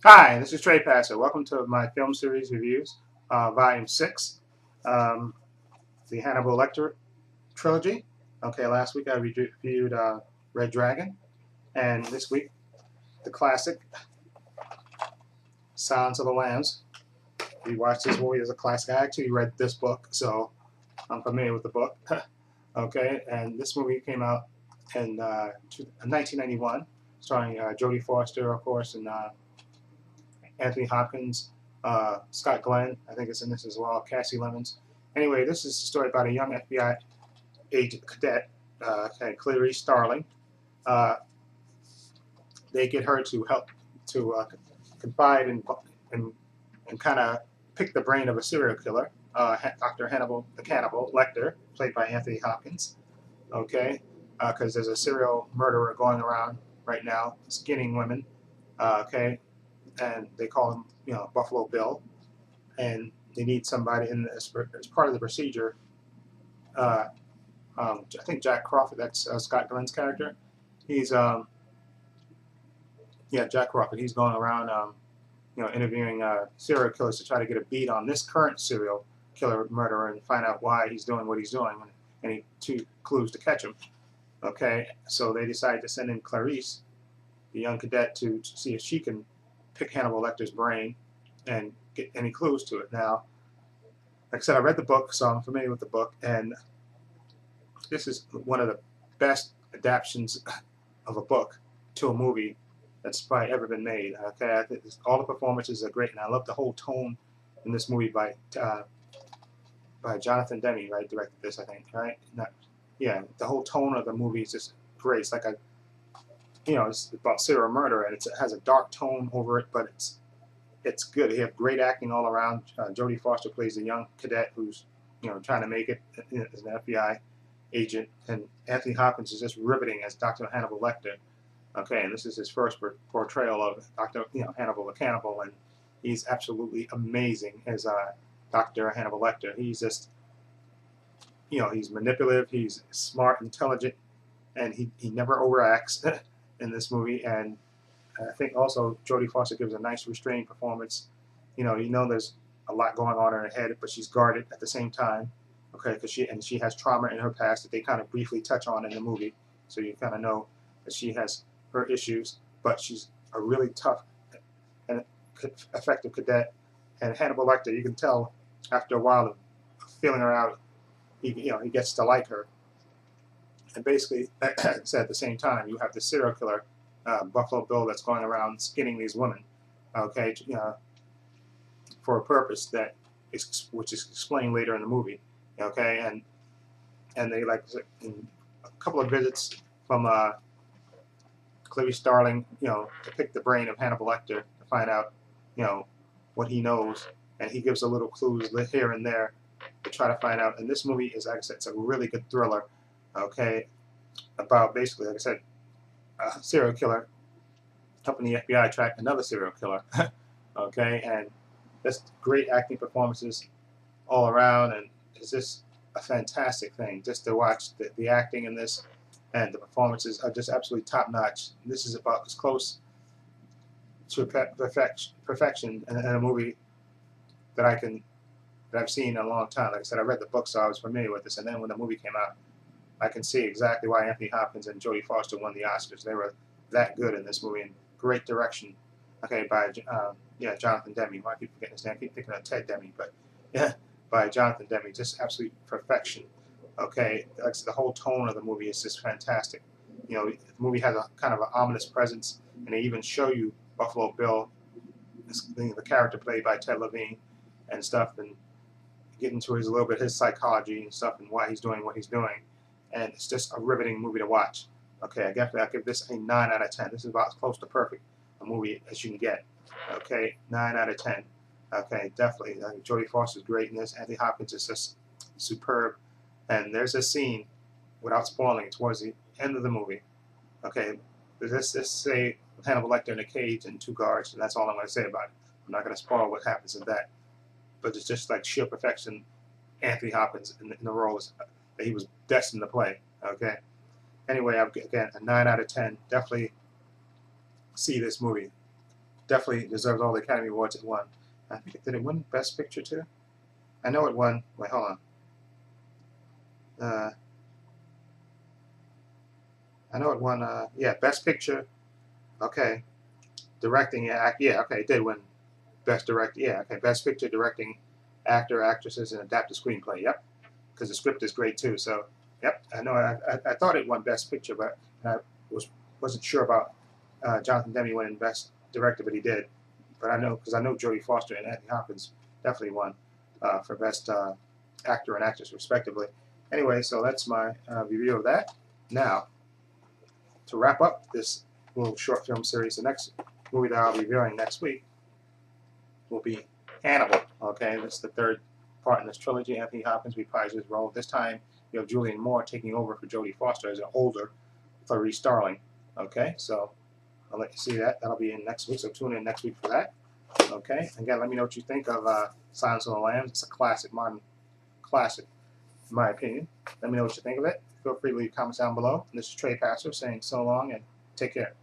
Hi, this is Trey Passer. Welcome to my film series reviews, Volume 6, um, the Hannibal Lecter trilogy. Okay, last week I reviewed Red Dragon, and this week the classic Silence of the Lambs. We watched this movie as a classic. I actually read this book, so I'm familiar with the book. Okay, and this movie came out in 1991, starring Jodie Foster, of course, and Anthony Hopkins, Scott Glenn, I think is in this as well, Cassie Lemons. Anyway, this is a story about a young FBI agent cadet, Clarice Starling. Uh, they get her to help to confide in and kind of pick the brain of a serial killer, Dr. Hannibal the Cannibal Lecter, played by Anthony Hopkins. Okay, because there's a serial murderer going around right now, skinning women. Okay, and they call him, Buffalo Bill, and they need somebody in this as part of the procedure. Uh, I think Jack Crawford, that's Scott Glenn's character. He's yeah, Jack Crawford. He's going around interviewing serial killers to try to get a beat on this current serial killer murderer and find out why he's doing what he's doing and any two clues to catch him. Okay, so they decide to send in Clarice, the young cadet, to see if she can pick Hannibal Lecter's brain and get any clues to it. Now, like I said, I read the book, so I'm familiar with the book, and this is one of the best adaptations of a book to a movie that's probably ever been made. Okay, I think all the performances are great, and I love the whole tone in this movie by Jonathan Demme, right? Directed this, I think, right? Not, yeah, the whole tone of the movie is just great. It's like it's about serial murder, and it has a dark tone over it, but it's good. They have great acting all around. Jodie Foster plays a young cadet who's trying to make it as an FBI agent, and Anthony Hopkins is just riveting as Dr. Hannibal Lecter. Okay, and this is his first portrayal of Dr. Hannibal the Cannibal, and he's absolutely amazing as Dr. Hannibal Lecter. He's just he's manipulative, he's smart, intelligent, and he never overacts in this movie. And I think also Jodie Foster gives a nice restrained performance. There's a lot going on in her head, but she's guarded at the same time. Okay, because she has trauma in her past that they kind of briefly touch on in the movie, so you kind of know that she has her issues, but she's a really tough and effective cadet. And Hannibal Lecter, you can tell after a while of feeling her out, he gets to like her. And basically, so at the same time, you have the serial killer, Buffalo Bill, that's going around skinning these women, okay, for a purpose which is explained later in the movie, okay, and they like in a couple of visits from Clarice Starling, to pick the brain of Hannibal Lecter to find out, you know, what he knows, and he gives a little clues here and there to try to find out. And this movie is, like I said, it's a really good thriller, okay, about basically, like I said, a serial killer helping the FBI track another serial killer. Okay, and just great acting performances all around, and it's just a fantastic thing just to watch the acting in this, and the performances are just absolutely top notch. This is about as close to perfection in a movie that I've seen in a long time. Like I said, I read the book, so I was familiar with this, and then when the movie came out, I can see exactly why Anthony Hopkins and Jodie Foster won the Oscars. They were that good in this movie, and great direction. Okay, by Jonathan Demme. I keep forgetting his name. I keep thinking of Ted Demme, but yeah, by Jonathan Demme, just absolute perfection. Okay, that's the whole tone of the movie is just fantastic. The movie has a kind of an ominous presence, and they even show you Buffalo Bill, the character played by Ted Levine, and stuff, and get into a little bit his psychology and stuff, and why he's doing what he's doing. And it's just a riveting movie to watch. Okay, I give this a 9 out of 10. This is about as close to perfect a movie as you can get. Okay, 9 out of 10. Okay, definitely. Jodie Foster's great in this. Anthony Hopkins is just superb. And there's a scene, without spoiling, towards the end of the movie. Okay, let's just say Hannibal Lecter in a cage and two guards, and that's all I'm going to say about it. I'm not going to spoil what happens in that. But it's just like sheer perfection. Anthony Hopkins in the roles that he was destined to play. Okay. Anyway, again, a 9 out of 10. Definitely see this movie. definitely deserves all the Academy Awards it won. I think did it win Best Picture too? I know it won. Wait, hold on. I know it won. Yeah, Best Picture. Okay, directing. Yeah. Okay, it did win Best Direct. Yeah. Okay, Best Picture, directing, actor, actresses, and adapted screenplay. Yep, because the script is great too. So, yep. I know. I thought it won Best Picture, but I wasn't sure about Jonathan Demme winning Best Director, but he did. But I know because I know Jodie Foster and Anthony Hopkins definitely won for Best Actor and Actress respectively. Anyway, so that's my review of that. Now, to wrap up this little short film series, the next movie that I'll be reviewing next week will be Hannibal. Okay, this is the third part in this trilogy. Anthony Hopkins reprised his role. This time, you have Julianne Moore taking over for Jodie Foster as an older Clarice Starling. Okay, so I'll let you see that. That'll be in next week, so tune in next week for that. Okay, again, let me know what you think of Silence of the Lambs. It's a classic, modern classic, in my opinion. Let me know what you think of it. Feel free to leave comments down below. And this is Trey Passer saying so long and take care.